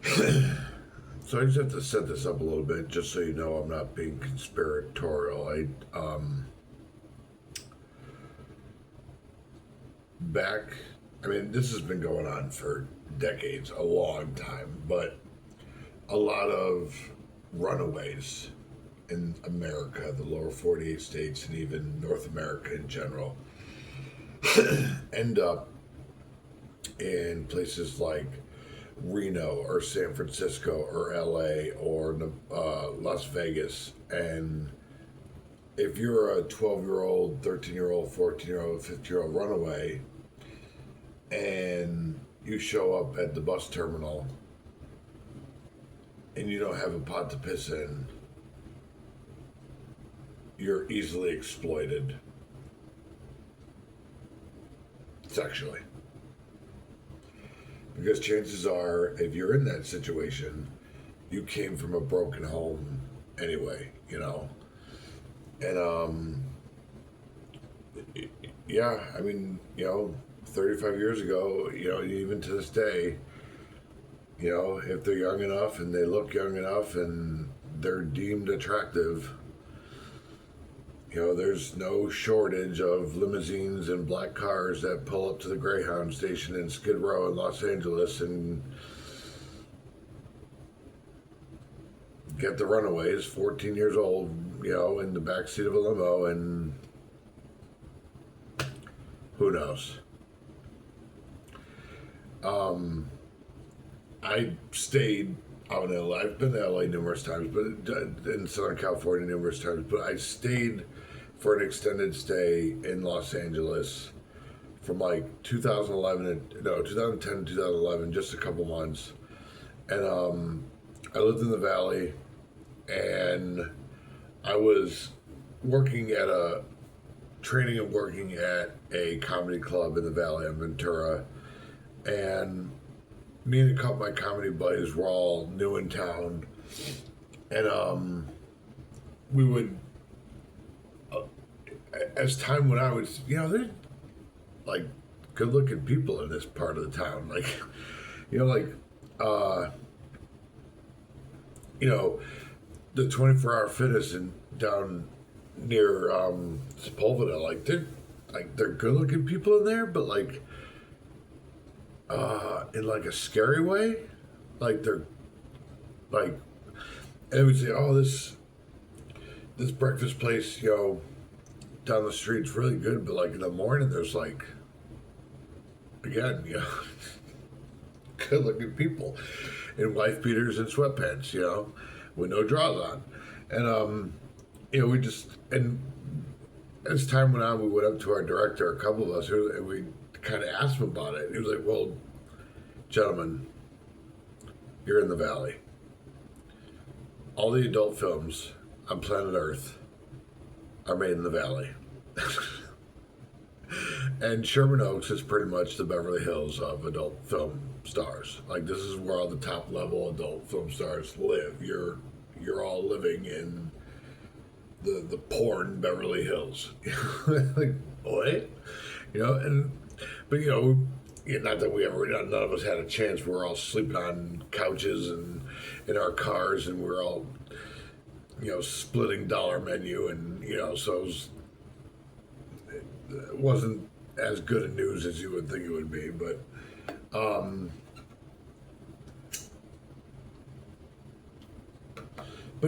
So I just have to set this up a little bit, just so you know I'm not being conspiratorial. Back, I mean, this has been going on for decades, a long time, but a lot of runaways in America, the lower 48 states, and even North America in general, end up in places like Reno or San Francisco or LA or Las Vegas. And if you're a 12-year-old, 13-year-old, 14-year-old, 15-year-old runaway, and you show up at the bus terminal and you don't have a pot to piss in, you're easily exploited sexually. Because chances are, if you're in that situation, you came from a broken home anyway, you know? And, yeah, I mean, 35 years ago, even to this day, if they're young enough and they look young enough and they're deemed attractive, there's no shortage of limousines and black cars that pull up to the Greyhound station in Skid Row in Los Angeles and get the runaways, 14 years old, in the backseat of a limo, and who knows? I stayed out in LA. I've been to LA numerous times, but in Southern California numerous times. But I stayed for an extended stay in Los Angeles from like 2010 to 2011, just a couple months. And I lived in the Valley, and I was working at a training and working at a comedy club in the Valley in Ventura, and me and a couple of my comedy buddies were all new in town, and we would, as time went on, there's like good-looking people in this part of the town, like, like, uh, you know, the 24-hour fitness and down near Sepulveda, they're good-looking people in there, but like in like a scary way, like they're like, and we say, oh, this breakfast place, down the street's really good, but like in the morning, there's like, again, good-looking people in wife beaters and sweatpants, with no drawers on, and we just, and as time went on, we went up to our director, a couple of us, and we kind of asked him about it. He was like, well, gentlemen, you're in the Valley. All the adult films on planet Earth are made in the Valley. And Sherman Oaks is pretty much the Beverly Hills of adult film stars. Like, this is where all the top level adult film stars live. You're all living in the porn Beverly Hills. Like, what? And but not that none of us had a chance. We were all sleeping on couches and in our cars, and we were all splitting dollar menu, and so it wasn't as good a news as you would think it would be, but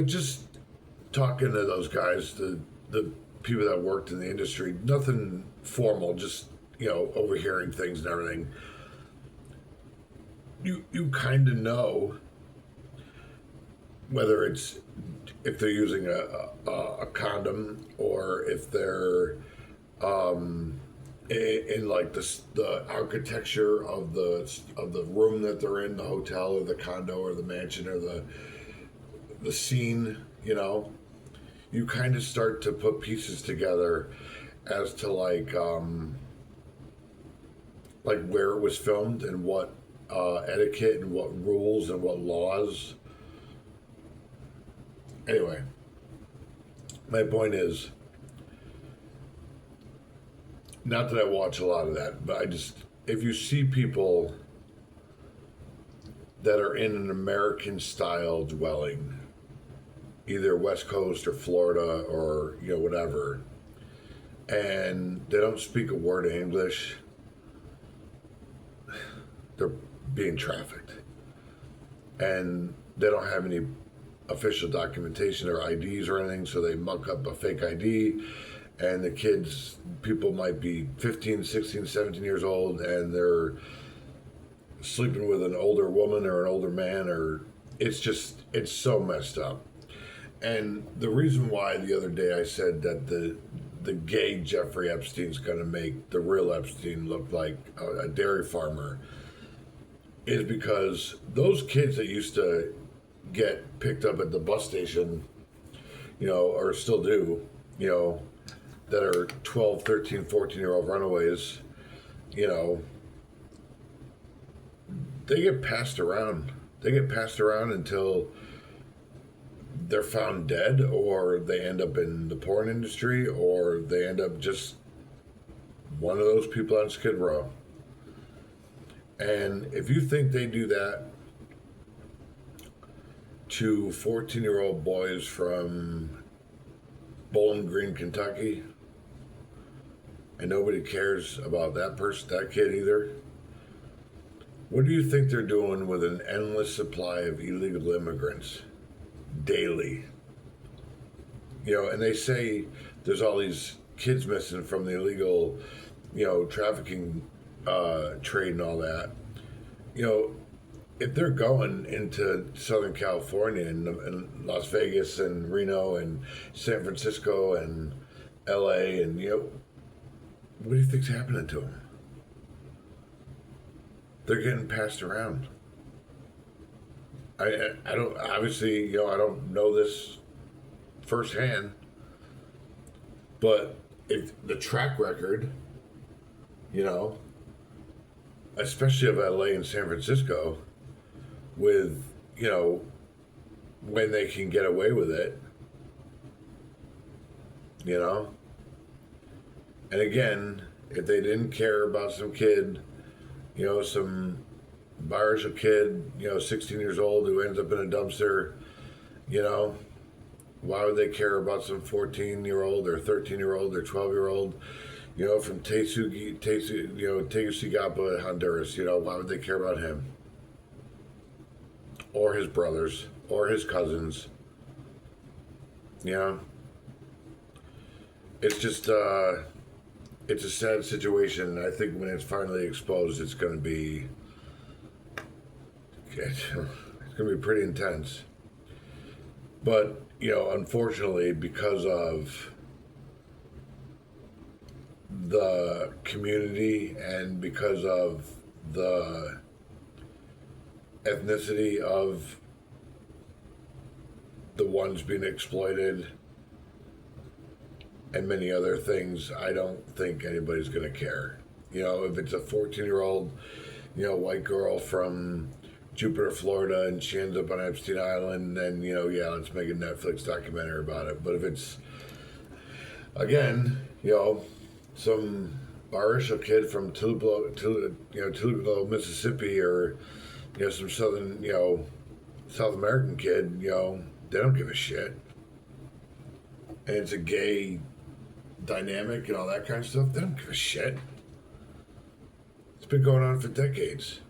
just talking to those guys, the people that worked in the industry, nothing formal, just overhearing things and everything. You kind of know whether it's, if they're using a condom, or if they're in like the architecture of the room that they're in, the hotel or the condo or the mansion or the scene. You kind of start to put pieces together as to like where it was filmed and what etiquette and what rules and what laws. Anyway, my point is, not that I watch a lot of that, but if you see people that are in an American style dwelling, either West Coast or Florida or whatever, and they don't speak a word of English, they're being trafficked, and they don't have any official documentation or IDs or anything, so they muck up a fake ID, and the people might be 15, 16, 17 years old, and they're sleeping with an older woman or an older man, or it's so messed up. And the reason why the other day I said that the gay Jeffrey Epstein's going to make the real Epstein look like a dairy farmer is because those kids that used to get picked up at the bus station, or still do, that are 12, 13, 14-year-old runaways, they get passed around. They get passed around until they're found dead, or they end up in the porn industry, or they end up just one of those people on Skid Row. And if you think they do that to 14-year-old boys from Bowling Green, Kentucky, and nobody cares about that kid either, what do you think they're doing with an endless supply of illegal immigrants daily? And they say there's all these kids missing from the illegal, trafficking trade and all that. If they're going into Southern California and Las Vegas and Reno and San Francisco and LA, and what do you think's happening to them? They're getting passed around. I don't, obviously, I don't know this firsthand, but if the track record, especially of LA and San Francisco, with, when they can get away with it, and again, if they didn't care about some kid, some biracial kid, 16 years old who ends up in a dumpster, why would they care about some 14-year-old or 13-year-old or 12-year-old, from Tegucigalpa, Honduras, why would they care about him? Or his brothers, or his cousins, It's just, it's a sad situation. I think when it's finally exposed, it's going to be pretty intense. But, unfortunately, because of the community and because of the ethnicity of the ones being exploited and many other things, I don't think anybody's going to care. If it's a 14-year-old, white girl from Jupiter, Florida, and she ends up on Epstein Island, then, let's make a Netflix documentary about it. But if it's, again, some biracial kid from Tupelo, Mississippi, or, some southern, South American kid, they don't give a shit. And it's a gay dynamic and all that kind of stuff, they don't give a shit. It's been going on for decades.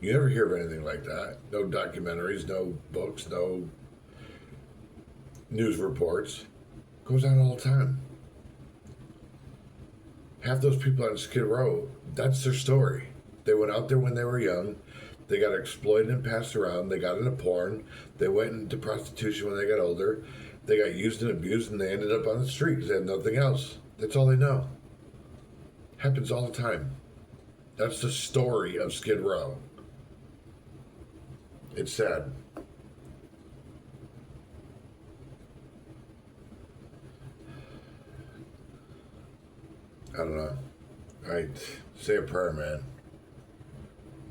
You never hear of anything like that. No documentaries, no books, no news reports. It goes on all the time. Half those people on Skid Row, that's their story. They went out there when they were young. They got exploited and passed around. They got into porn. They went into prostitution when they got older. They got used and abused, and they ended up on the street because they had nothing else. That's all they know. Happens all the time. That's the story of Skid Row. It's sad. I don't know. I say a prayer, man.